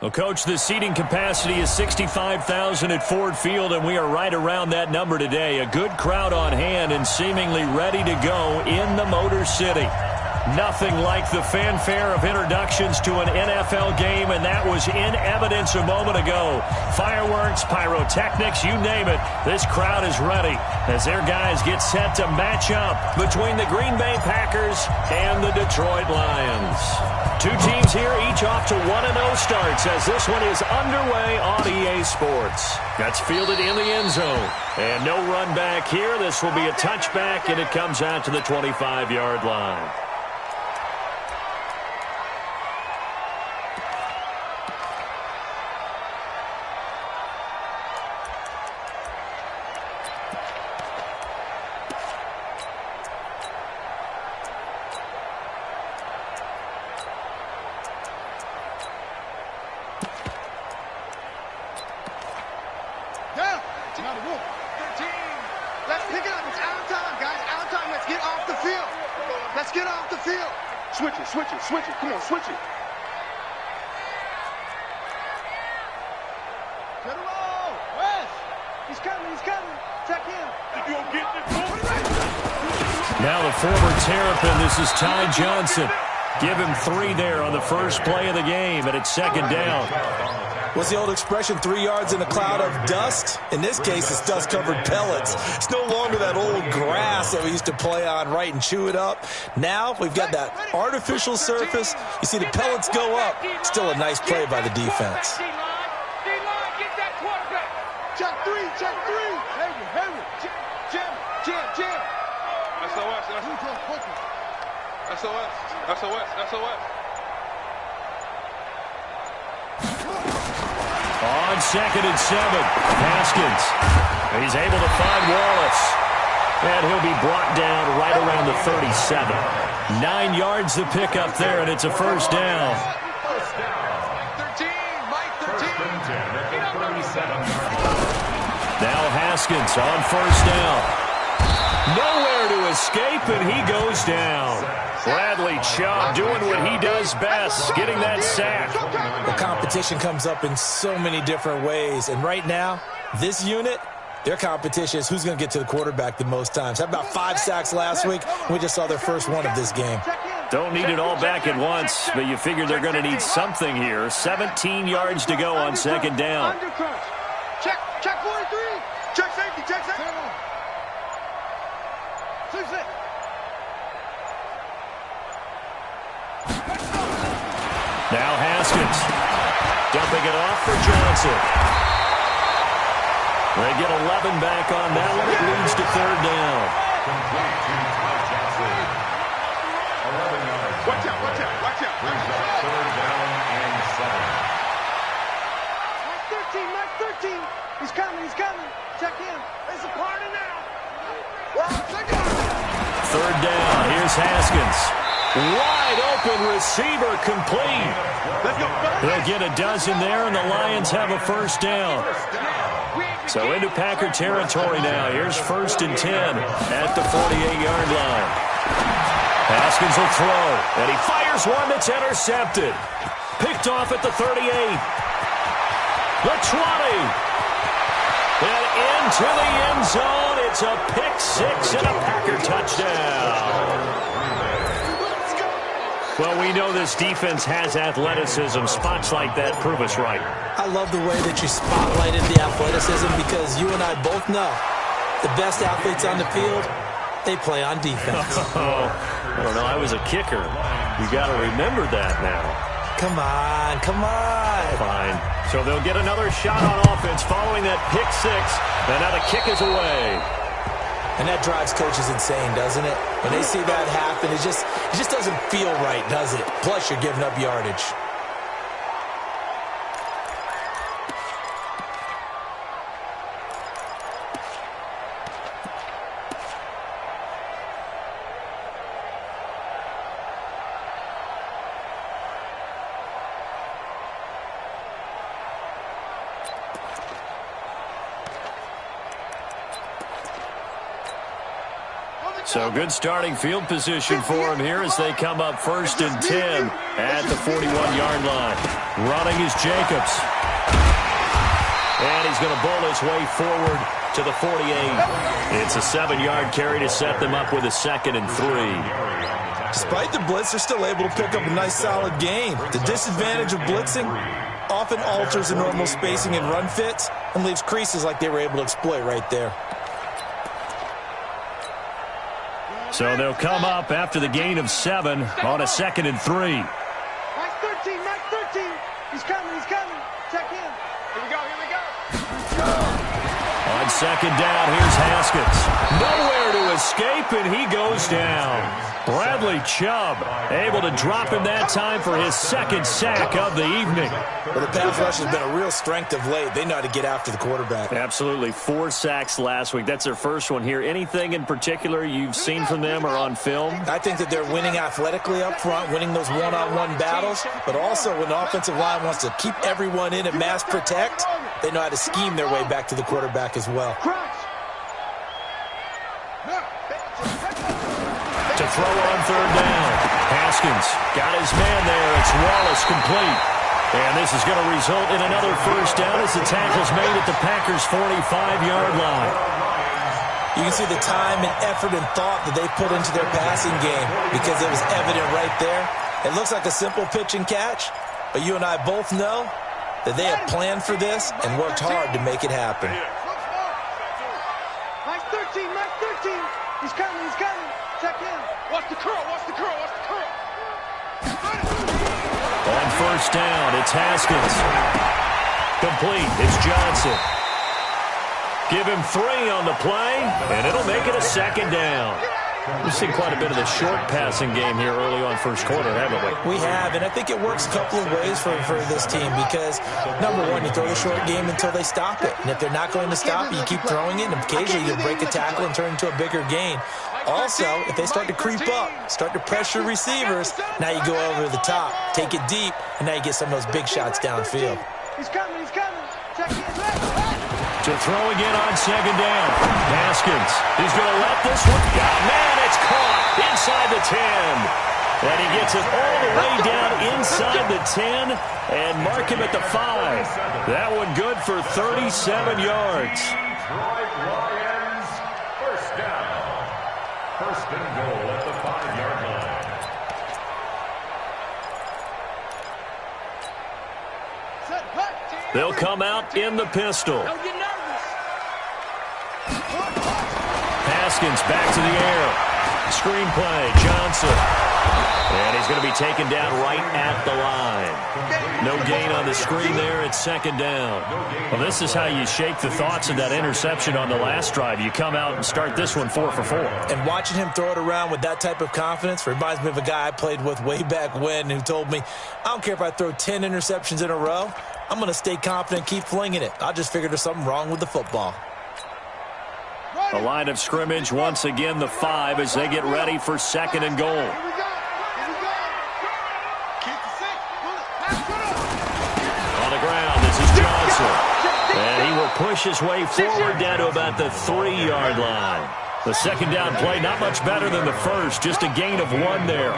Well, Coach, the seating capacity is 65,000 at Ford Field, and we are right around that number today. A good crowd on hand and seemingly ready to go in the Motor City. Nothing like the fanfare of introductions to an NFL game, and that was in evidence a moment ago. Fireworks, pyrotechnics, you name it. This crowd is ready as their guys get set to match up between the Green Bay Packers and the Detroit Lions. Two teams here, each off to 1-0 starts as this one is underway on EA Sports. That's fielded in the end zone. And no run back here. This will be a touchback, and it comes out to the 25-yard line. Switch it. Come on, switch it. Get him roll. Wes. He's coming. Check him. You gonna get this ball? Now the former Terrapin, this is Ty Johnson. Give him 3 there on the first play of the game, and it's second down. What's the old expression, 3 yards in a cloud of dust? In this case, it's dust-covered pellets. It's no longer that old grass that we used to play on, right, and chew it up. Now we've got that artificial surface. You see the pellets go up. Still a nice play by the defense. D-line, get that quarterback. Check three. Harry. Jam. SOS. On 2nd and 7, Haskins. He's able to find Wallace. And he'll be brought down right around the 37. 9 yards to pick up there, and it's a first down. Mike 13. Now Haskins on first down. Nowhere to escape, and he goes down. Bradley Chubb doing what he does best, getting that sack. The competition comes up in so many different ways, and right now, this unit, their competition is who's going to get to the quarterback the most times. Had about 5 sacks last week, and we just saw their first one of this game. Don't need it all back at once, but you figure they're going to need something here. 17 yards to go on second down. Check 43. Check safety. Now Haskins dumping it off for Johnson. They get 11 back on that one. It leads to third down. Watch out. Third down and 7. Mike 13. He's coming. Check him. It's a party now. Third down. Here's Haskins. Wide open receiver complete. They'll get a dozen there, and the Lions have a first down. So into Packer territory now. Here's 1st and 10 at the 48-yard line. Haskins will throw, and he fires one that's intercepted. Picked off at the 38. The 20. And into the end zone. It's a pick 6 and a Packer touchdown. Well, we know this defense has athleticism. Spots like that prove us right. I love the way that you spotlighted the athleticism because you and I both know the best athletes on the field, they play on defense. I don't know. I was a kicker. You got to remember that now. Come on. Fine. So they'll get another shot on offense following that pick 6. And now the kick is away. And that drives coaches insane, doesn't it? When they see that happen, it just doesn't feel right, does it? Plus, you're giving up yardage. So good starting field position for him here as they come up 1st and 10 at the 41-yard line. Running is Jacobs. And he's going to bowl his way forward to the 48. It's a 7-yard carry to set them up with a 2nd and 3. Despite the blitz, they're still able to pick up a nice, solid gain. The disadvantage of blitzing often alters the normal spacing and run fits and leaves creases like they were able to exploit right there. So they'll come up after the gain of 7 on a 2nd and 3. Mike 13, Mike 13. He's coming, he's coming. Check in. Here we go, here we go. On 2nd down, here's Haskins. Nowhere to escape, and he goes down. Bradley Chubb able to drop him that time for his 2nd sack of the evening. Well, the pass rush has been a real strength of late. They know how to get after the quarterback. Absolutely. 4 sacks last week. That's their first one here. Anything in particular you've seen from them or on film? I think that they're winning athletically up front, winning those one-on-one battles, but also when the offensive line wants to keep everyone in and mass protect, they know how to scheme their way back to the quarterback as well. To throw on 3rd down. Haskins got his man there. It's Wallace complete. And this is going to result in another 1st down as the tackle's made at the Packers' 45-yard line. You can see the time and effort and thought that they put into their passing game because it was evident right there. It looks like a simple pitch and catch, but you and I both know that they have planned for this and worked hard to make it happen. Mike 13, Mike 13. He's coming, he's coming. Check in. Watch the curl, watch the curl, watch the curl. On 1st down, it's Haskins. Complete. It's Johnson. Give him 3 on the play, and it'll make it a 2nd down. We've seen quite a bit of the short passing game here early on 1st quarter, haven't we? We have, and I think it works a couple of ways for this team because, number one, you throw the short game until they stop it. And if they're not going to stop it, you keep throwing it, and occasionally you'll break a tackle and turn into a bigger gain. Also, if they start to creep up, start to pressure receivers, now you go over the top, take it deep, and now you get some of those big shots downfield. He's coming, he's coming. Check in. To throw again on 2nd down. Haskins. He's going to let this one go. Man, it's caught inside the 10. And he gets it all the way down inside the 10 and mark him at the 5. That one good for 37 yards. Lions, 1st down. 1st and goal at the 5-yard line. They'll come out in the pistol. Don't get nervous. Haskins back to the air. Screenplay, Johnson. And he's going to be taken down right at the line. No gain on the screen there. It's 2nd down. Well, this is how you shake the thoughts of that interception on the last drive. You come out and start this one 4 for 4. And watching him throw it around with that type of confidence reminds me of a guy I played with way back when who told me, I don't care if I throw 10 interceptions in a row. I'm going to stay confident, keep flinging it. I just figured there's something wrong with the football. The line of scrimmage, once again, the 5 as they get ready for 2nd and goal. Here we go. Here we go. Keep the 6. Pull it. On the ground, this is Johnson. And he will push his way forward down to about the 3-yard line. The 2nd down play, not much better than the first, just a gain of 1 there.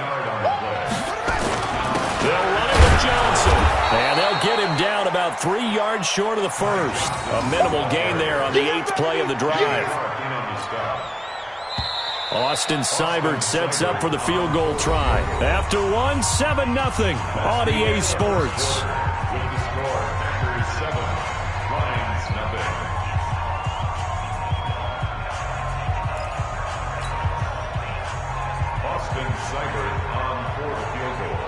They'll run it with Johnson. And they'll get him down about 3 yards short of the first. A minimal gain there on the 8th play of the drive. Austin Seibert sets up for the field goal try. After one, 7-0 on EA Sports. With the score, Packers 7, Lions nothing. Austin Seibert on for the field goal.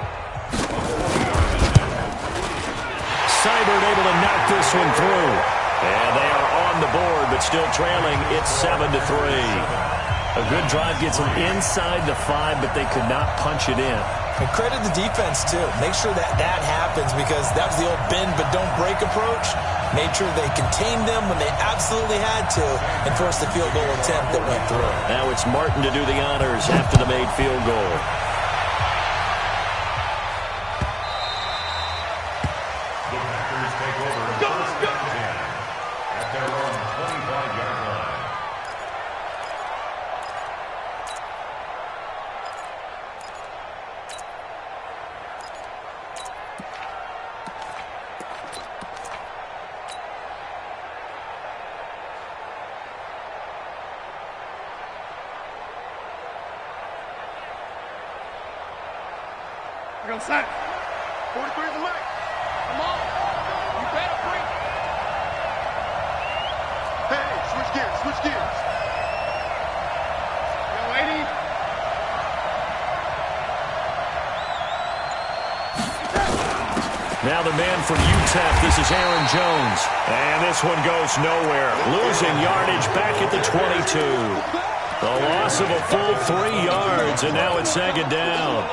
Seibert able to knock this one through. And they are on the board, but still trailing. It's 7-3. A good drive gets them inside the 5, but they could not punch it in. And credit the defense, too. Make sure that happens because that was the old bend but don't break approach. Made sure they contained them when they absolutely had to and forced the field goal attempt that went through. Now it's Martin to do the honors after the made field goal. The Packers take over at their own 25-yard line. outside. 43 is the mic. Come on. You better bring it. Hey, switch gears, switch gears. Yo, lady. Now the man from UTEP, this is Aaron Jones. And this one goes nowhere. Losing yardage back at the 22. The loss of a full 3 yards, and now it's second down.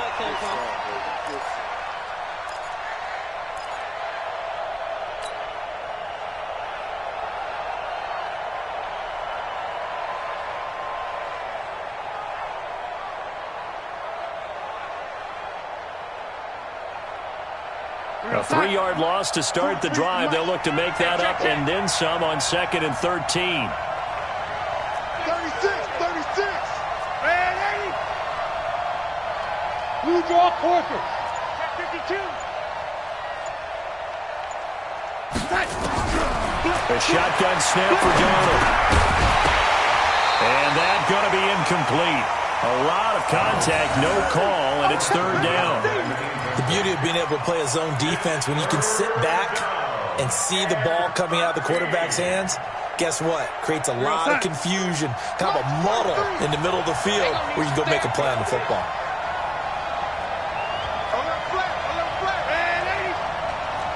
A 3-yard loss to start the drive. They'll look to make that up and then some on 2nd and 13. 36, 36. Ready? Blue draw quarter. Check 52. A shotgun snap for Donald. And that's going to be incomplete. A lot of contact, no call, and it's 3rd down. The beauty of being able to play a zone defense when you can sit back and see the ball coming out of the quarterback's hands, guess what? Creates a lot of confusion, kind of a muddle in the middle of the field where you can go make a play on the football.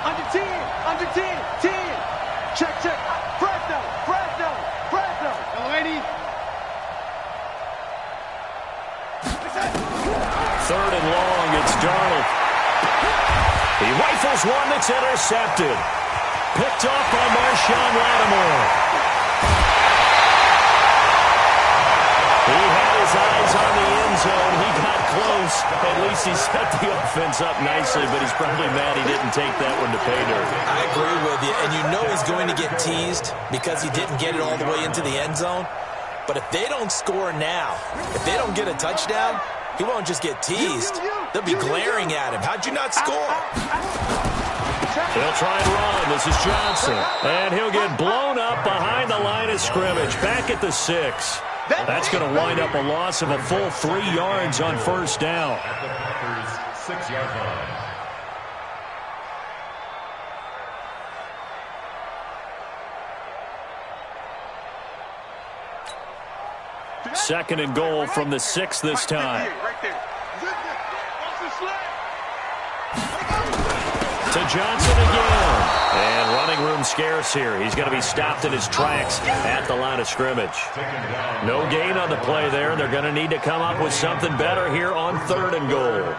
Under 10, under 10, 10. Check, check. Fresno, Fresno, Fresno. Lady. 3rd and long, it's Darnold. He rifles one that's intercepted. Picked off by Marshawn Lattimore. He had his eyes on the end zone. He got close. At least he set the offense up nicely, but he's probably mad he didn't take that one to pay dirt. I agree with you, and you know he's going to get teased because he didn't get it all the way into the end zone. But if they don't score now, if they don't get a touchdown, he won't just get teased. They'll be glaring at him. How'd you not score? He'll try and run. This is Johnson. And he'll get blown up behind the line of scrimmage. Back at the 6. That's going to wind up a loss of a full 3 yards on 1st down. At the Packers' 6-yard line. 2nd and goal from the 6 this time. To Johnson again. And running room scarce here. He's going to be stopped in his tracks at the line of scrimmage. No gain on the play there. They're going to need to come up with something better here on 3rd and goal.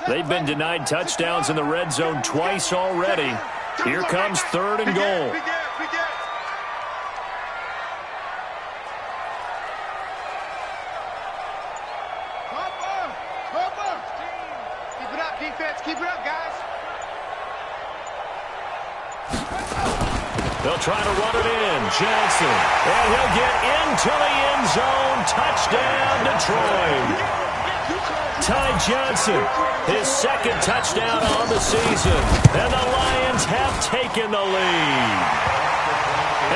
They've been denied touchdowns in the red zone twice already. Here comes 3rd and goal. Keep it up, defense. Keep it up, guys. They'll try to run it in. Johnson. And he'll get into the end zone. Touchdown, Detroit. Ty Johnson, his 2nd touchdown on the season. And the Lions have taken the lead.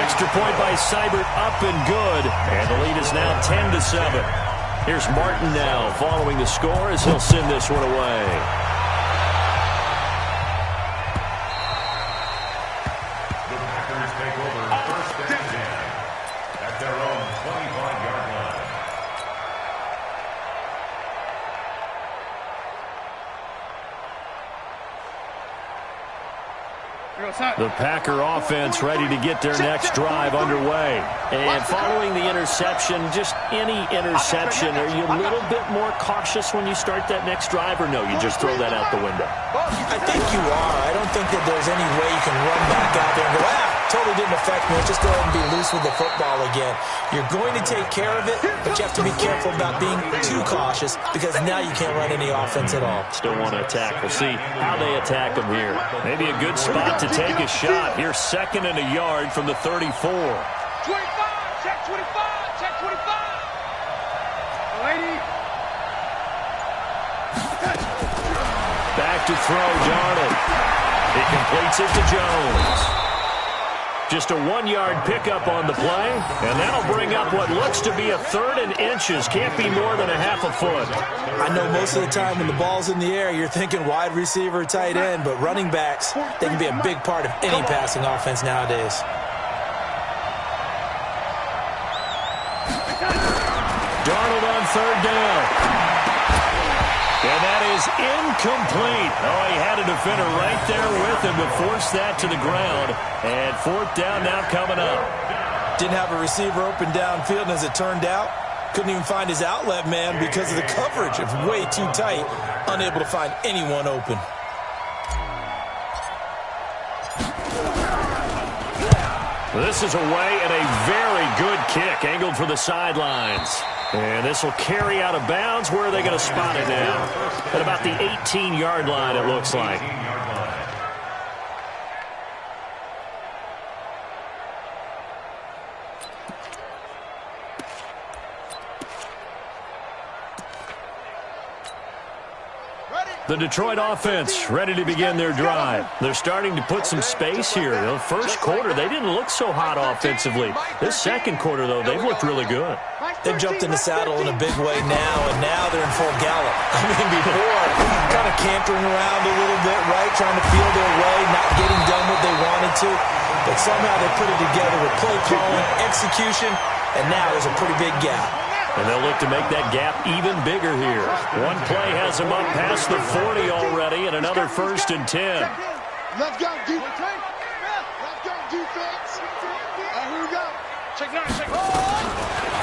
Extra point by Seibert, up and good. And the lead is now 10-7. Here's Martin now following the score as he'll send this one away. The Packers take over 1st and 10 at their own 25-yard line. The Packer offense ready to get their next drive underway. And following the interception, just any interception, are you a little bit more cautious when you start that next drive, or no, you just throw that out the window? I think you are. I don't think that there's any way you can run back out there and go, totally didn't affect me. Let's just go ahead and be loose with the football again. You're going to take care of it, but you have to be careful about being too cautious because now you can't run any offense at all. Still want to attack. We'll see how they attack them here. Maybe a good spot to take a shot. Here's 2nd and a yard from the 34. 25, check 25, check 25. Lady. Back to throw, Darnold. He completes it to Jones. Just a 1-yard pickup on the play, and that'll bring up what looks to be a 3rd and inches. Can't be more than a half a foot. I know most of the time when the ball's in the air, you're thinking wide receiver, tight end, but running backs, they can be a big part of any passing offense nowadays. Darnold on 3rd down. And that is incomplete. Oh, he had a defender right there with him to force that to the ground. And 4th down now coming up. Didn't have a receiver open downfield, and as it turned out, couldn't even find his outlet man because of the coverage. It was way too tight, unable to find anyone open. This is away and a very good kick, angled for the sidelines. And this will carry out of bounds. Where are they going to spot it now? At about the 18-yard line, it looks like. The Detroit offense ready to begin their drive. They're starting to put some space here. The first quarter, they didn't look so hot offensively. This second quarter, though, they've looked really good. They've jumped in the saddle in a big way now, and now they're in full gallop. I mean, before, kind of cantering around a little bit, right, trying to feel their way, not getting done what they wanted to. But somehow they put it together with play calling, execution, and now there's a pretty big gap. And they'll look to make that gap even bigger here. One play has them up past the 40 already, and another 1st and 10. Let's go, defense. Let's go, defense. Here we go. Check now, check.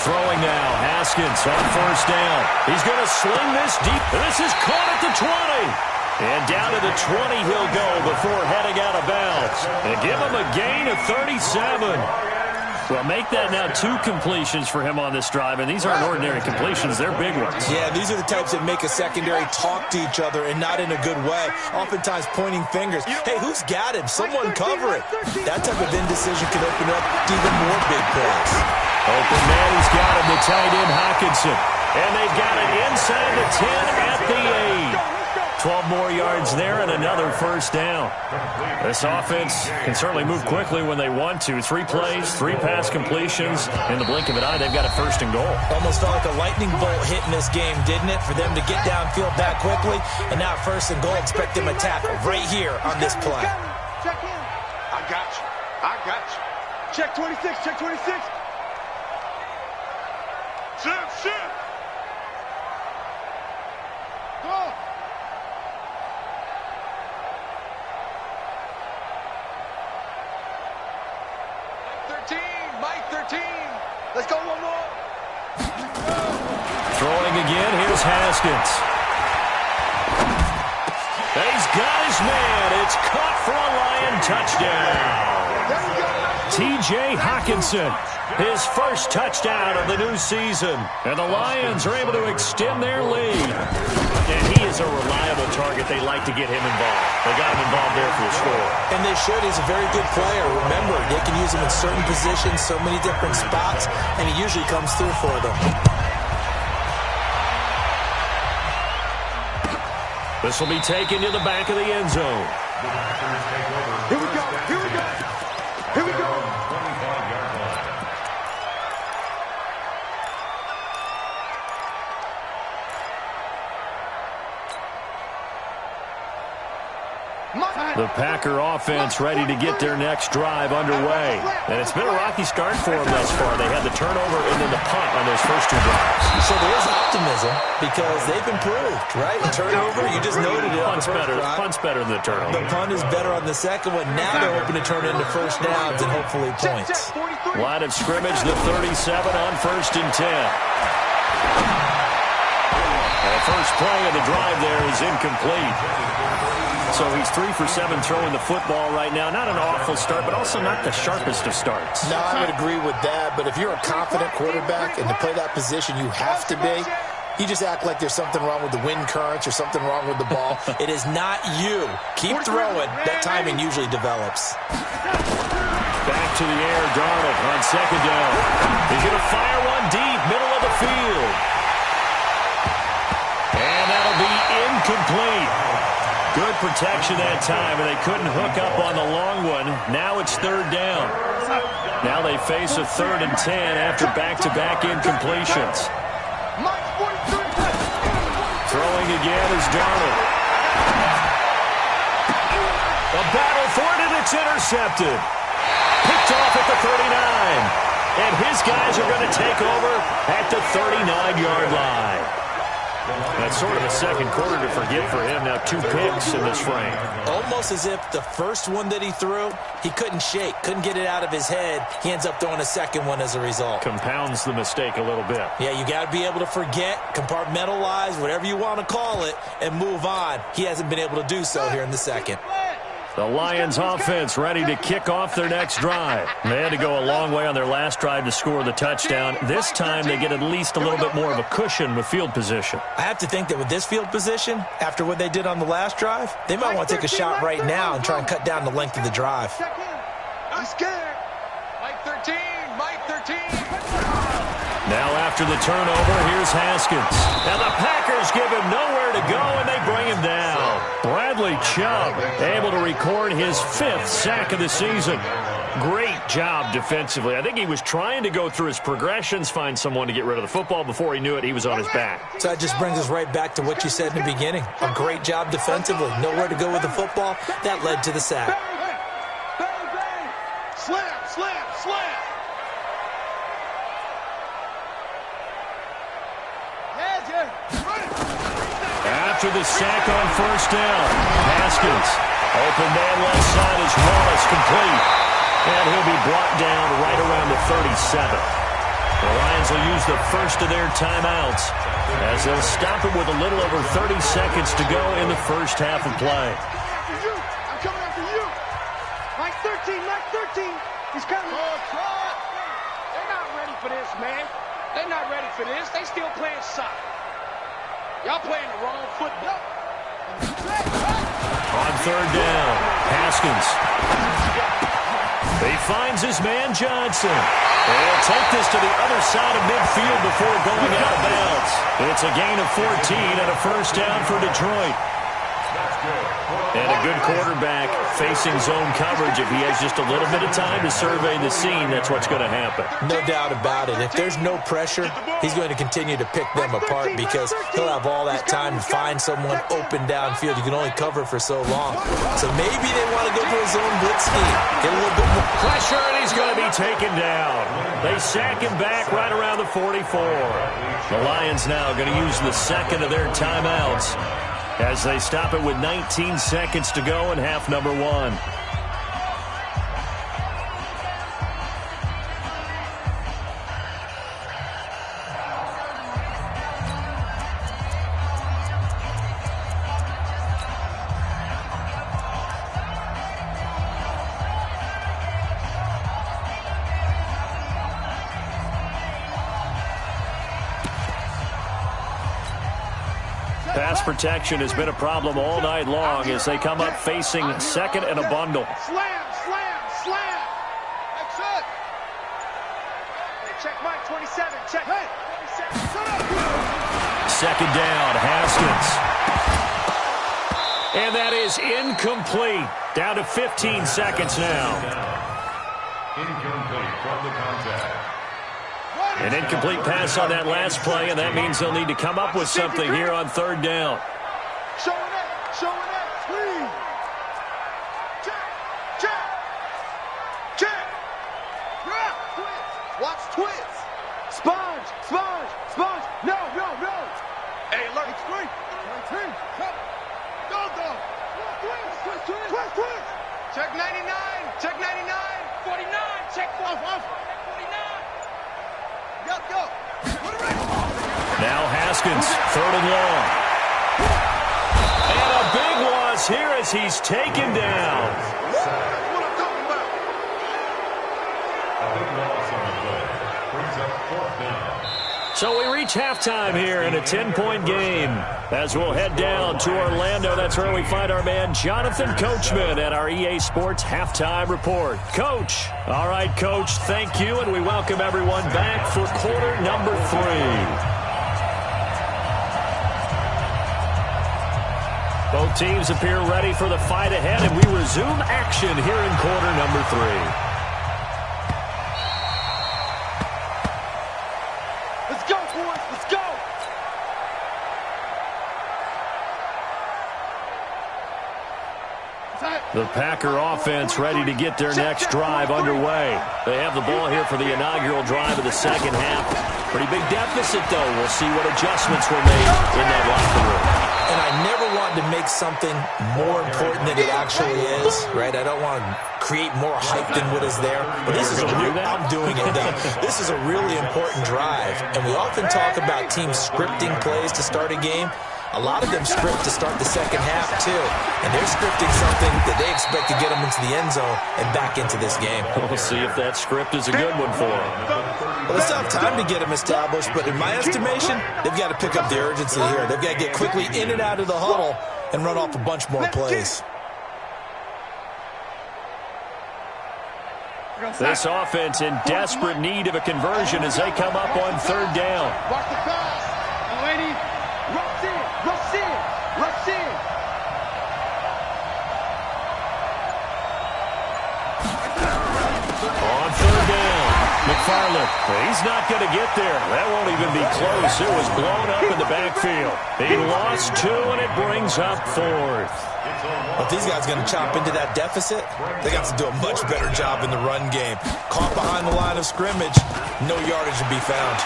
Throwing now, Haskins on 1st down. He's going to sling this deep. This is caught at the 20. And down to the 20 he'll go before heading out of bounds. And give him a gain of 37. Well, make that now 2 completions for him on this drive, and these aren't ordinary completions. They're big ones. Yeah, these are the types that make a secondary talk to each other, and not in a good way. Oftentimes pointing fingers. Hey, who's got him? Someone cover it. That type of indecision can open up even more big plays. Open man, he's got him, the tight end Hockenson. And they've got it inside the 10 at the 8. 12 more yards there and another 1st down. This offense can certainly move quickly when they want to. 3 plays, 3 pass completions. In the blink of an eye, they've got a 1st and goal. Almost felt like a lightning bolt hit in this game, didn't it? For them to get downfield that quickly. And now 1st and goal, expect them to tackle right here on this play. Check in. I got you. I got you. Check 26. Check 26. Shift. Go. 13, Mike 13. Let's go one more. Throwing again, here's Haskins. He's got his man. It's caught for a Lion touchdown. T.J. Hockenson, his first touchdown of the new season. And the Lions are able to extend their lead. And he is a reliable target. They like to get him involved. They got him involved there for the score. And they should. He's a very good player. Remember, they can use him in certain positions, so many different spots, and he usually comes through for them. This will be taken to the back of the end zone. Here we go. Here we go. Here we go. The Packer offense ready to get their next drive underway. And it's been a rocky start for them thus far. They had the turnover and then the punt on those first 2 drives. So there is optimism because they've improved, right? The turnover, you just noted it. Punt's better than the turnover. The punt is better on the second one. Now they're hoping to turn it into 1st downs and hopefully points. Line of scrimmage, the 37 on 1st and 10. The first play of the drive there is incomplete. So he's 3 for 7 throwing the football right now. Not an awful start, but also not the sharpest of starts. No, I would agree with that. But if you're a confident quarterback and to play that position, you have to be. You just act like there's something wrong with the wind currents or something wrong with the ball. It is not you. Keep throwing. That timing usually develops. Back to the air, Darnold on 2nd down. He's going to fire one deep, middle of the field. And that'll be incomplete. Good protection that time, and they couldn't hook up on the long one. Now it's third down. Now they face a 3rd and 10 after back-to-back incompletions. Throwing again is Darnold. A battle for it, and it's intercepted. Picked off at the 39. And his guys are going to take over at the 39-yard line. That's sort of a second quarter to forget for him. Now 2 picks in this frame. Almost as if the first one that he threw, he couldn't shake, couldn't get it out of his head. He ends up throwing a second one as a result. Compounds the mistake a little bit. Yeah, you got to be able to forget, compartmentalize, whatever you want to call it, and move on. He hasn't been able to do so here in the second. The Lions offense ready to kick off their next drive. They had to go a long way on their last drive to score the touchdown. This time they get at least a little bit more of a cushion with field position. I have to think that with this field position, after what they did on the last drive, they might want to take a shot right now and try and cut down the length of the drive. I'm scared. Mike 13, Mike 13. Now after the turnover, here's Haskins. Now the Packers give him nowhere to go, and they bring him down. Bradley Chubb able to record his 5th sack of the season. Great job defensively. I think he was trying to go through his progressions, find someone to get rid of the football. Before he knew it, he was on his back. So that just brings us right back to what you said in the beginning. A great job defensively. Nowhere to go with the football. That led to the sack. Bang, bang. Slam, slam, slam. After the sack on first down, Haskins. Open man left side is Wallace, complete. And he'll be brought down right around the 37. The Lions will use the first of their timeouts as they'll stop it with a little over 30 seconds to go in the first half of play. I'm coming after you. Mike 13, Mike 13. He's coming. They're not ready for this, man. They're not ready for this. They still playing soccer. Y'all playing the wrong football. On third down, Haskins. He finds his man Johnson. They'll take this to the other side of midfield before going out of bounds. It's a gain of 14 and a first down for Detroit. And a good quarterback facing zone coverage. If he has just a little bit of time to survey the scene, that's what's going to happen. No doubt about it. If there's no pressure, he's going to continue to pick them apart because he'll have all that time to find someone open downfield. You can only cover for so long. So maybe they want to go for a zone blitz scheme. Get a little bit more pressure, and he's going to be taken down. They sack him back right around the 44. The Lions now going to use the second of their timeouts as they stop it with 19 seconds to go in half number 1. Pass protection has been a problem all night long as they come up facing second and a bundle. Slam, slam, slam. That's it. Hey, check Mike 27. Check. Hey, 27. Shut up. Second down, Haskins. And that is incomplete. Down to 15 seconds now. Incomplete from the contact. An incomplete pass on that last play, and that means they'll need to come up with something here on third down. Showing it, please. Check, check, check. Twist. Watch twist. Sponge, sponge, sponge. No. Hey, look. It's free. 19. Go. Twist. Check 99. Check 99. 49. Check 49. Go. Now Haskins, third and long. And a big loss here as he's taken down. What I'm talking about. A big loss on the play. Brings up fourth down. So we reach halftime here in a 10-point game. As we'll head down to Orlando, that's where we find our man Jonathan Coachman at our EA Sports Halftime Report. Coach. All right, Coach, thank you, and we welcome everyone back for quarter number 3. Both teams appear ready for the fight ahead, and we resume action here in quarter number 3. Let's go, boys. Let's go. The Packer offense ready to get their next drive underway. They have the ball here for the inaugural drive of the second half. Pretty big deficit, though. We'll see what adjustments were made in that locker room. And I never wanted to make something more important than it actually is, right? I don't want to create more hype than what is there. But this is a real, I'm doing it though. This is a really important drive. And we often talk about teams scripting plays to start a game. A lot of them script to start the second half, too. And they're scripting something that they expect to get them into the end zone and back into this game. We'll see if that script is a good one for them. Well, they still have time to get them established, but in my estimation, they've got to pick up the urgency here. They've got to get quickly in and out of the huddle and run off a bunch more plays. This offense in desperate need of a conversion as they come up on third down. Watch the pass. Lady, rush in, rush in, rush in. On third down, McFarland. He's not going to get there. That won't even be close. It was blown up in the backfield. He lost 2, and it brings up 4th. If these guys are going to chop into that deficit, they got to do a much better job in the run game. Caught behind the line of scrimmage, no yardage to be found.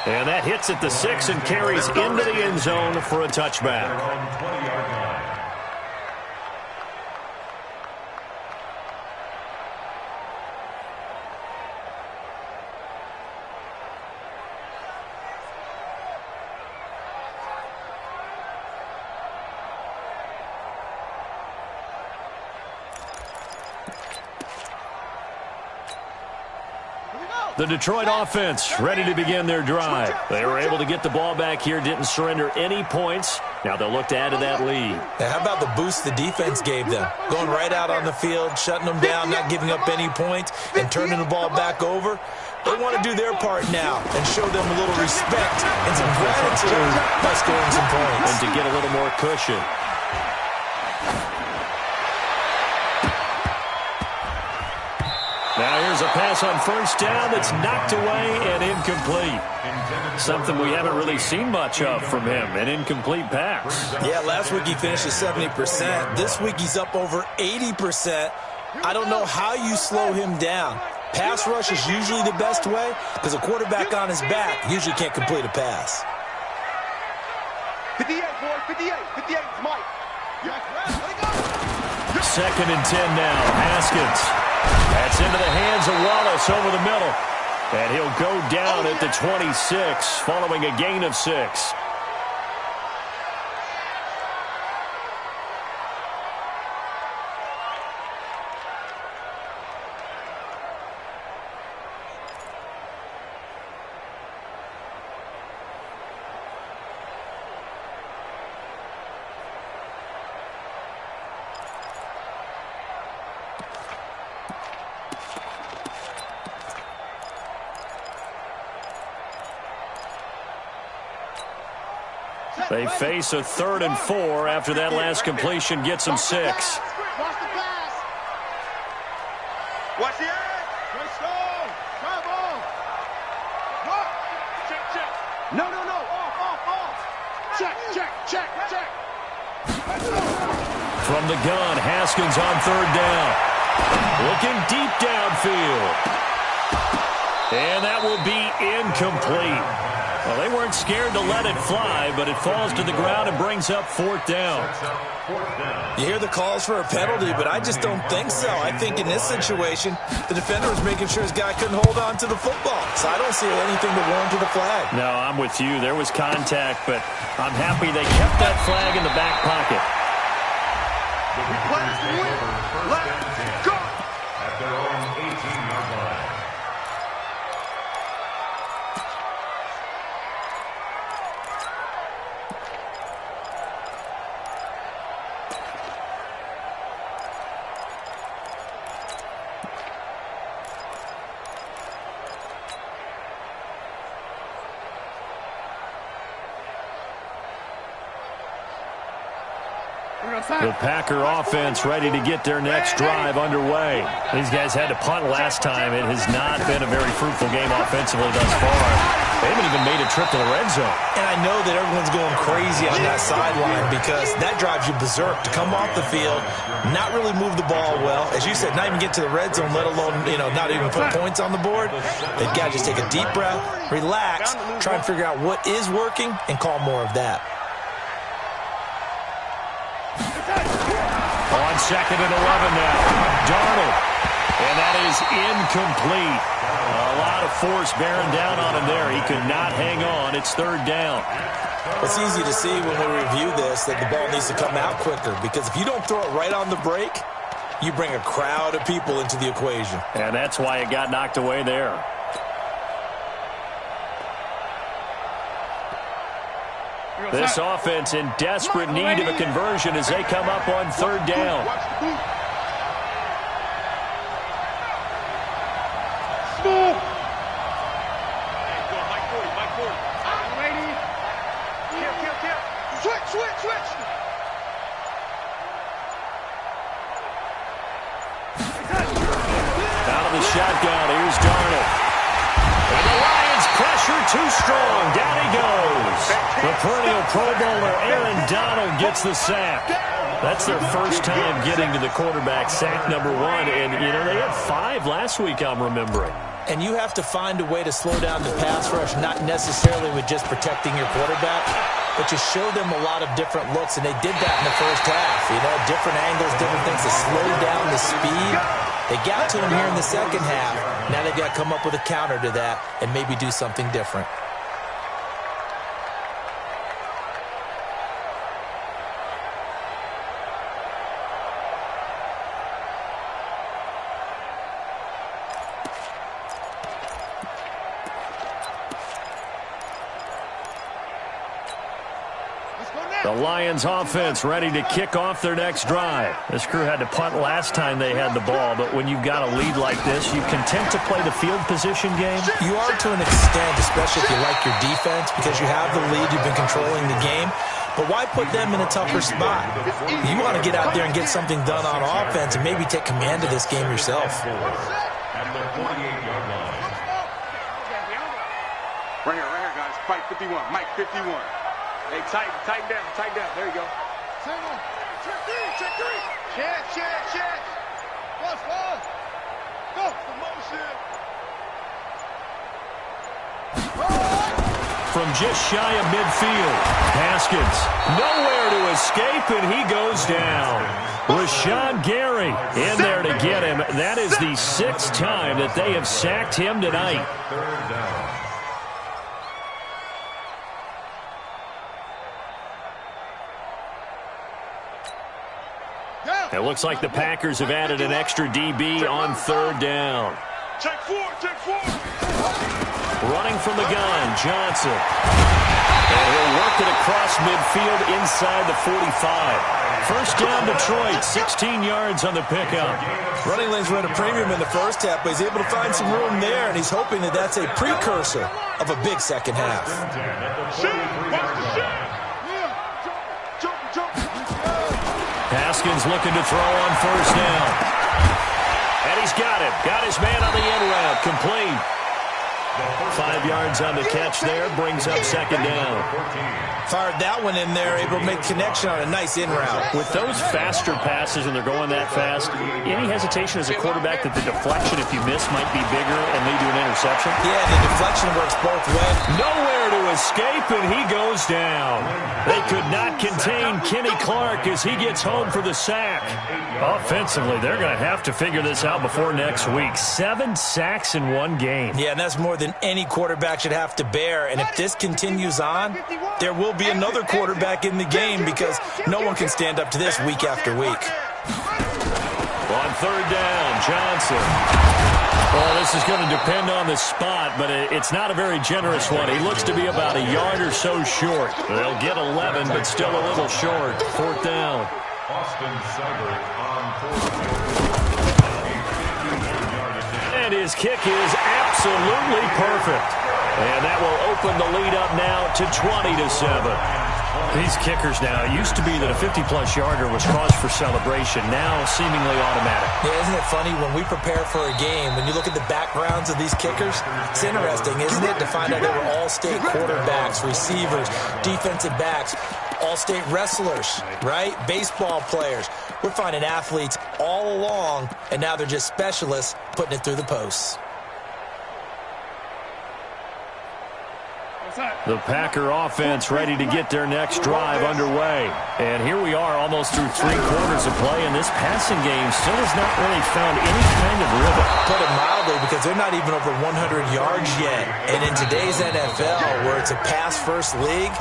And that hits at the 6 and carries into the end zone for a touchback. The Detroit offense ready to begin their drive. They were able to get the ball back here, didn't surrender any points. Now they'll look to add to that lead. Now, how about the boost the defense gave them? Going right out on the field, shutting them down, not giving up any points, and turning the ball back over. They want to do their part now and show them a little respect and some gratitude by scoring some points. And to get a little more cushion. Now here's a pass on first down that's knocked away and incomplete. Something we haven't really seen much of from him, an incomplete pass. Yeah, last week he finished at 70%. This week he's up over 80%. I don't know how you slow him down. Pass rush is usually the best way because a quarterback on his back usually can't complete a pass. 58, boy, 58, 58, Mike. Second and 10 now, Haskins. That's into the hands of Wallace over the middle. And he'll go down at the 26 following a gain of 6. They face a 3rd and 4 after that last completion gets them 6. Watch the pass. Watch the edge. Great stone. Try ball. Check, check. No. Off. Check. From the gun, Haskins on 3rd down. Looking deep downfield. And that will be incomplete. Well, they weren't scared to let it fly, but it falls to the ground and brings up 4th down. You hear the calls for a penalty, but I just don't think so. I think in this situation, the defender was making sure his guy couldn't hold on to the football. So I don't see anything to warrant to the flag. No, I'm with you. There was contact, but I'm happy they kept that flag in the back pocket. Let's go. At their own 18-yard line. The Packer offense ready to get their next drive underway. These guys had to punt last time. It has not been a very fruitful game offensively thus far. They haven't even made a trip to the red zone. And I know that everyone's going crazy on that sideline because that drives you berserk to come off the field, not really move the ball well. As you said, not even get to the red zone, let alone, not even put points on the board. They've got to just take a deep breath, relax, try and figure out what is working, and call more of that. On 2nd and 11 now, Darnold. And that is incomplete. A lot of force bearing down on him there. He could not hang on. It's 3rd down. It's easy to see when we review this that the ball needs to come out quicker because if you don't throw it right on the break, you bring a crowd of people into the equation. And that's why it got knocked away there. This offense in desperate need of a conversion as they come up on 3rd down. Switch. Out of the shotgun, here's Darnold. And the Lions pressure too strong. Down he goes. The perennial Pro Bowler Aaron Donald gets the sack. That's their first time getting to the quarterback, sack number 1. And, they had 5 last week, I'm remembering. And you have to find a way to slow down the pass rush, not necessarily with just protecting your quarterback, but you show them a lot of different looks, and they did that in the first half. Different angles, different things to slow down the speed. They got to him here in the second half. Now they've got to come up with a counter to that and maybe do something different. The Lions offense ready to kick off their next drive. This crew had to punt last time they had the ball, but when you've got a lead like this, you content to play the field position game? You are to an extent, especially if you like your defense, because you have the lead, you've been controlling the game. But why put them in a tougher spot? You want to get out there and get something done on offense and maybe take command of this game yourself. At the 48-yard line. Right here, guys. Fight 51. Mike 51. Hey, tighten down. There you go. Check 3. Check. Plus. Go. Promotion. From just shy of midfield, Haskins nowhere to escape, and he goes down. Rashawn Gary in there to get him. That is the 6th time that they have sacked him tonight. 3rd down. It looks like the Packers have added an extra DB on 3rd down. Check 4. Running from the gun, Johnson. And he'll work it across midfield inside the 45. First down, Detroit, 16 yards on the pickup. Running lanes were at a premium in the first half, but he's able to find some room there, and he's hoping that that's a precursor of a big second half. Haskins looking to throw on 1st down. And he's got it. Got his man on the in route. Complete. 5 yards on the catch there. Brings up 2nd down. Fired that one in there, able to make connection on a nice in route. With those faster passes and they're going that fast, any hesitation as a quarterback that the deflection, if you miss, might be bigger and lead to an interception? Yeah, the deflection works both ways. Nowhere to escape, and he goes down. They could not contain Kenny Clark as he gets home for the sack. Offensively, they're going to have to figure this out before next week. 7 sacks in 1 game. Yeah, and that's more than any quarterback should have to bear. And if this continues on, there will be another quarterback in the game because no one can stand up to this week after week. On 3rd down, Johnson. Well, this is going to depend on the spot, but it's not a very generous one. He looks to be about a yard or so short. They'll get 11, but still a little short. 4th down. Austin Seibert on 4th. And his kick is absolutely perfect. And that will open the lead up now to 20-7. These kickers now, it used to be that a 50-plus yarder was cause for celebration. Now, seemingly automatic. Yeah, isn't it funny when we prepare for a game, when you look at the backgrounds of these kickers, it's interesting, isn't it, to find out they were all-state quarterbacks, receivers, defensive backs, all-state wrestlers, right? Baseball players. We're finding athletes all along, and now they're just specialists putting it through the posts. The Packer offense ready to get their next drive underway. And here we are almost through 3 quarters of play, and this passing game still has not really found any kind of rhythm. Put it mildly, because they're not even over 100 yards yet. And in today's NFL, where it's a pass-first league,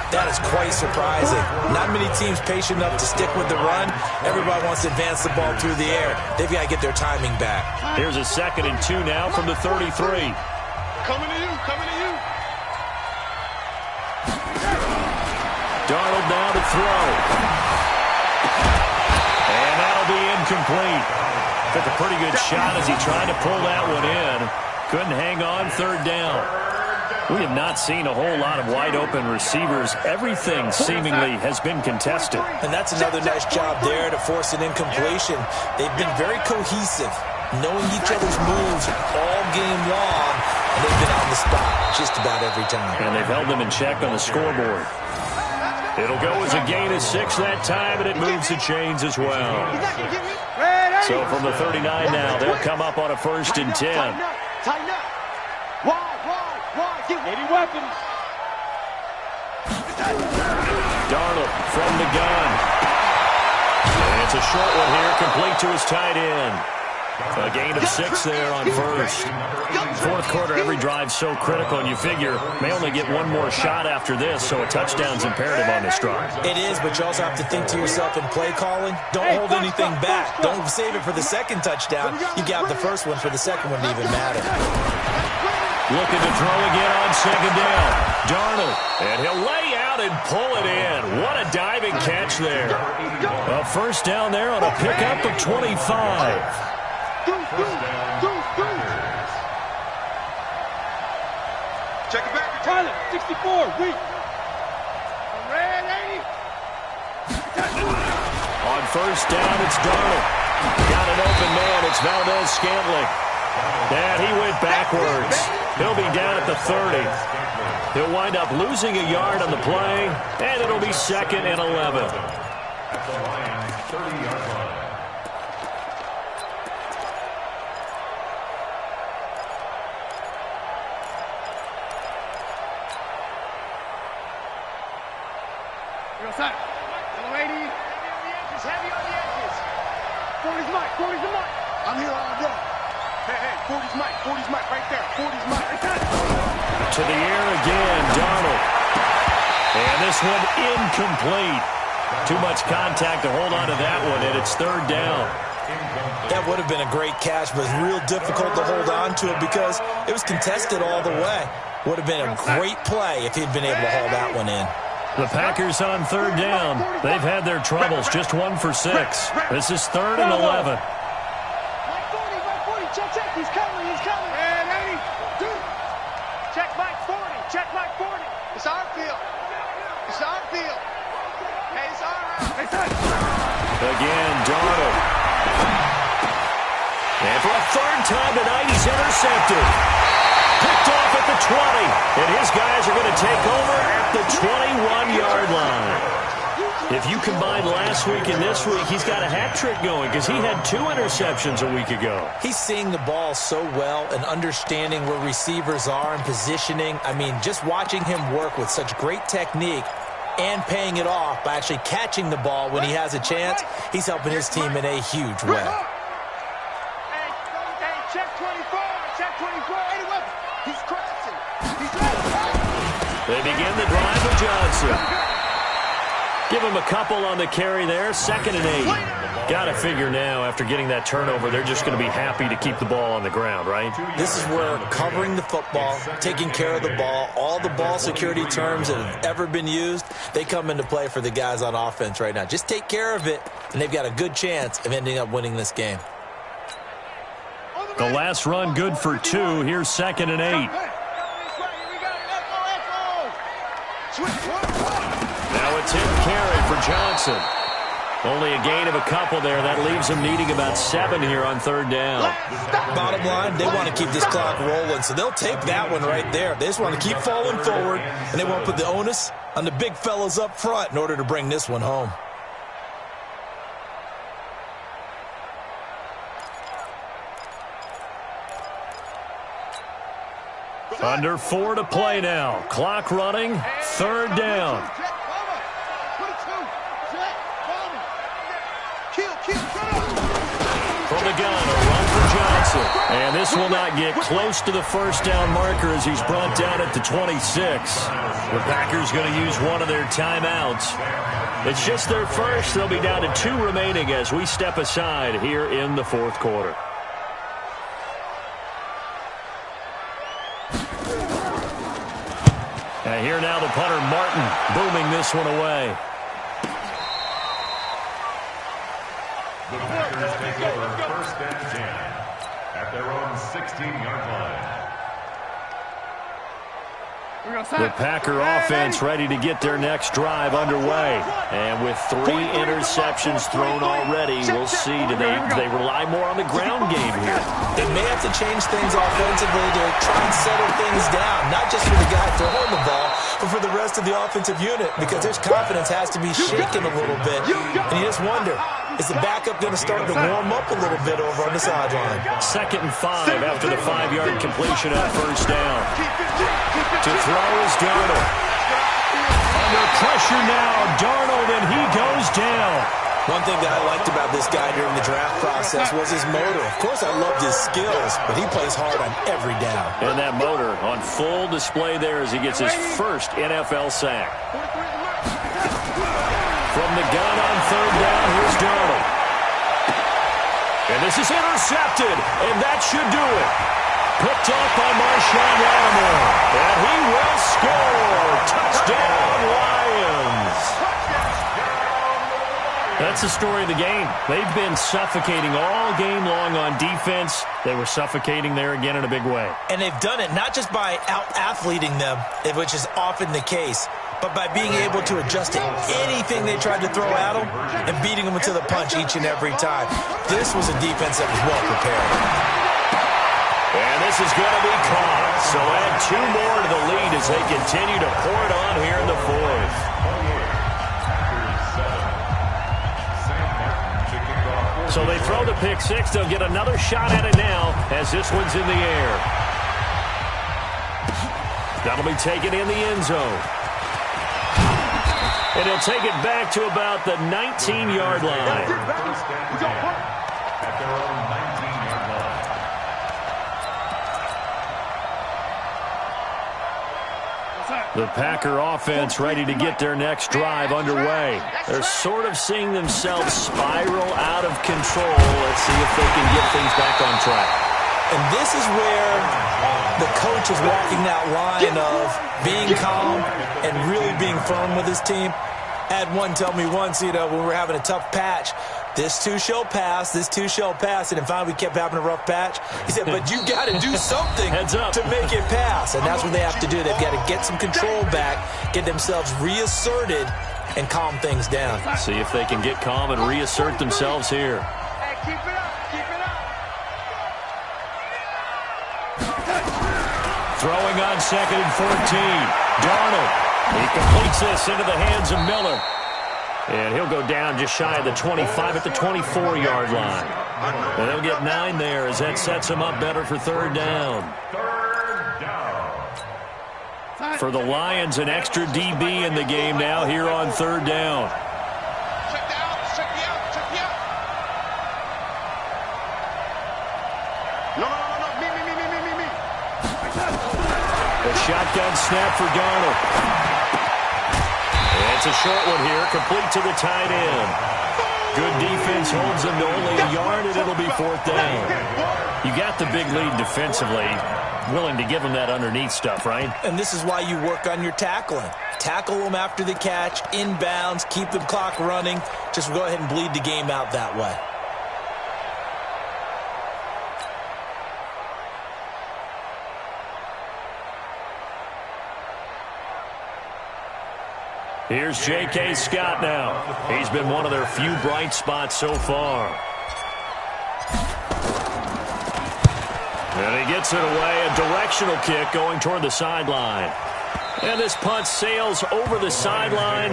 that is quite surprising. Not many teams patient enough to stick with the run. Everybody wants to advance the ball through the air. They've got to get their timing back. Here's a 2nd and 2 now from the 33. Coming to you, coming to you. Darnold now to throw. And that'll be incomplete. Took a pretty good shot as he tried to pull that one in. Couldn't hang on, 3rd down. We have not seen a whole lot of wide-open receivers. Everything seemingly has been contested. And that's another nice job there to force an incompletion. They've been very cohesive, knowing each other's moves all game long, and they've been on the spot just about every time. And they've held them in check on the scoreboard. It'll go as a gain of 6 that time, and it moves the chains as well. So from the 39 now, they'll come up on a 1st and 10. Tighten up. Wide. Get any weapon. Darnold from the gun. And it's a short one here, complete to his tight end. A gain of 6 there on 1st. 4th quarter, every drive's so critical, and you figure may only get one more shot after this, so a touchdown's imperative on this drive. It is, but you also have to think to yourself in play calling, don't hold anything back. Don't save it for the 2nd touchdown. You got the 1st one for the 2nd one to even matter. Looking to throw again on 2nd down. Darnold, and he'll lay out and pull it in. What a diving catch there. A 1st down there on a pickup of 25. Check it back. Tyler, 64, weak. Ready. On 1st down, it's Darnold. Got an open man. It's Valdez-Scantling. And he went backwards. He'll be down at the 30. He'll wind up losing a yard on the play, and it'll be 2nd and 11. At the line, 30-yard line. Outside. Hello, 80. Heavy on the edges. 40's Mike. I'm here all day. Hey, 40's Mike right there. 40's Mike. To the air again, Darnold. And this one incomplete. Too much contact to hold on to that one, and it's 3rd down. That would have been a great catch, but it's real difficult to hold on to it because it was contested all the way. Would have been a great play if he'd been able to haul that one in. The Packers on 3rd down. They've had their troubles, just 1 for 6. This is 3rd and 11. Mike 40, check, he's coming. And 80, check Mike 40. It's our field. Hey, it's all right. Again, Darnold. And for a 3rd time tonight, he's intercepted. Picked off at the 20, and his guys are going to take over at the 21-yard line. If you combine last week and this week, he's got a hat trick going because he had 2 interceptions a week ago. He's seeing the ball so well and understanding where receivers are and positioning. I mean, just watching him work with such great technique and paying it off by actually catching the ball when he has a chance, he's helping his team in a huge way. Hey, check 24. He's crashing. They begin the drive with Johnson. Give him a couple on the carry there. 2nd and 8. Got to figure now, after getting that turnover, they're just going to be happy to keep the ball on the ground, right? This is where covering the football, taking care of the ball, all the ball security terms that have ever been used, they come into play for the guys on offense right now. Just take care of it, and they've got a good chance of ending up winning this game. The last run good for 2. Here's 2nd and 8. Now a 10th carry for Johnson. Only a gain of a couple there. That leaves them needing about 7 here on 3rd down. Bottom line, they want to keep this clock rolling, so they'll take that one right there. They just want to keep falling forward, and they want to put the onus on the big fellas up front in order to bring this one home. Under 4 to play now. Clock running. 3rd down. From the gun, a run for Johnson. And this will not get close to the 1st down marker as he's brought down at the 26. The Packers going to use one of their timeouts. It's just their first. They'll be down to 2 remaining as we step aside here in the 4th quarter. And here now the punter, Martin, booming this one away. The Packers take over 1st and 10 at their own 16-yard line. The Packer offense ready to get their next drive underway. And with 3 interceptions thrown already, we'll see. Do they rely more on the ground game here? They may have to change things offensively to try and settle things down, not just for the guy throwing the ball, but for the rest of the offensive unit, because their confidence has to be shaken a little bit. And you just wonder, is the backup going to start to warm up a little bit over on the sideline? 2nd and 5 after the 5-yard completion on 1st down. To throw is Darnold. Under pressure now, Darnold, and he goes down. One thing that I liked about this guy during the draft process was his motor. Of course, I loved his skills, but he plays hard on every down. And that motor on full display there as he gets his first NFL sack. From the gun on 3rd down, here's Darnold. And this is intercepted, and that should do it. Picked up by Marshawn Lattimore. And he will score. Touchdown, Lions. That's the story of the game. They've been suffocating all game long on defense. They were suffocating there again in a big way. And they've done it not just by out-athleting them, which is often the case, but by being able to adjust to anything they tried to throw at them and beating them to the punch each and every time. This was a defense that was well prepared. And this is going to be caught. So add 2 more to the lead as they continue to pour it on here in the 4th. So they throw the pick 6. They'll get another shot at it now as this one's in the air. That'll be taken in the end zone. And he'll take it back to about the 19-yard line. At their own 19-yard line. The Packer offense ready to get their next drive underway. They're sort of seeing themselves spiral out of control. Let's see if they can get things back on track. And this is where the coach is walking that line of being calm and really being firm with his team. Had one tell me once, when we were having a tough patch, this too shall pass, this too shall pass. And then finally we kept having a rough patch. He said, but you got to do something to make it pass. And that's what they have to do. They've got to get some control back, get themselves reasserted, and calm things down. See if they can get calm and reassert themselves here. Hey, keep it up, keep it up. Throwing on 2nd and 14. Darnold. He completes this into the hands of Miller. And he'll go down just shy of the 25 at the 24-yard line. And they'll get 9 there as that sets him up better for 3rd down. 3rd down. For the Lions, an extra DB in the game now here on 3rd down. Check the out, check the out, check the out. No, me. A shotgun snap for Darnold. It's a short one here, complete to the tight end. Good defense holds them to only a yard, and it'll be 4th down. You got the big lead defensively. Willing to give them that underneath stuff, right? And this is why you work on your tackling. Tackle them after the catch, inbounds, keep the clock running. Just go ahead and bleed the game out that way. Here's J.K. Scott now. He's been one of their few bright spots so far. And he gets it away, a directional kick going toward the sideline. And this punt sails over the sideline,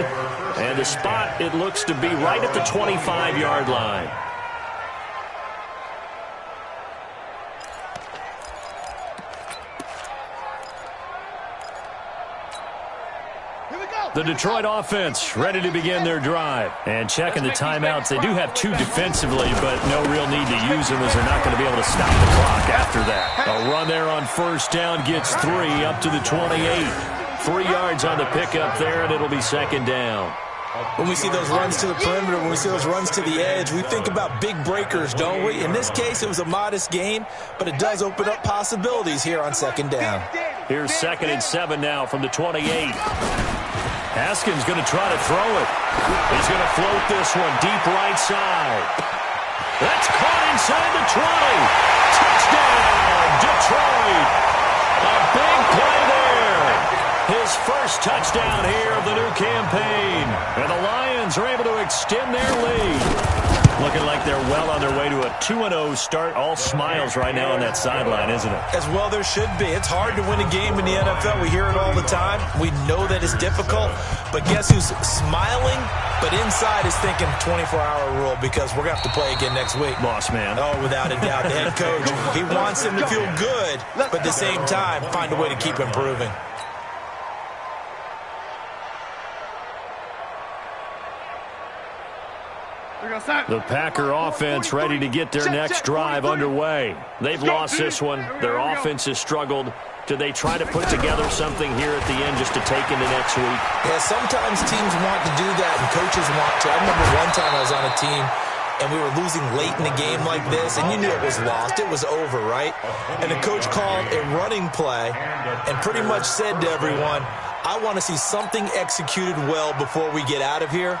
and the spot, it looks to be right at the 25-yard line. The Detroit offense ready to begin their drive. And checking the timeouts, they do have 2 defensively, but no real need to use them as they're not going to be able to stop the clock after that. A run there on first down gets 3 up to the 28. 3 yards on the pickup there, and it'll be second down. When we see those runs to the perimeter, when we see those runs to the edge, we think about big breakers, don't we? In this case, it was a modest gain, but it does open up possibilities here on second down. Here's 2nd and 7 now from the 28. Haskins going to try to throw it. He's going to float this one deep right side. That's caught inside the 20. Touchdown, Detroit. A big play there. His first touchdown here of the new campaign. And the Lions are able to extend their lead. Looking like they're well on their way to a 2-0 start. All smiles right now on that sideline, isn't it? As well there should be. It's hard to win a game in the NFL. We hear it all the time. We know that it's difficult. But guess who's smiling? But inside is thinking 24-hour rule because we're going to have to play again next week. Boss man. Oh, without a doubt. The head coach, he wants him to feel good, but at the same time, find a way to keep improving. The Packer offense ready to get their next drive underway. They've lost this one. Their offense has struggled. Do they try to put together something here at the end just to take into next week? Yeah, sometimes teams want to do that and coaches want to. I remember one time I was on a team and we were losing late in a game like this, and you knew it was lost. It was over, right? And the coach called a running play and pretty much said to everyone, I want to see something executed well before we get out of here.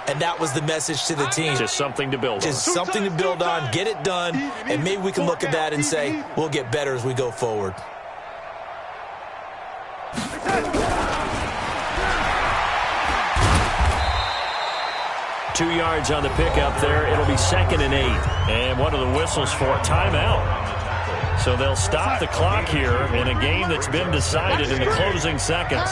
And that was the message to the team. Just something to build on. Just something to build on, get it done, and maybe we can look at that and say, we'll get better as we go forward. Two yards on the pickup there. It'll be 2nd and 8. And what are the whistles for? Timeout. So they'll stop the clock here in a game that's been decided in the closing seconds.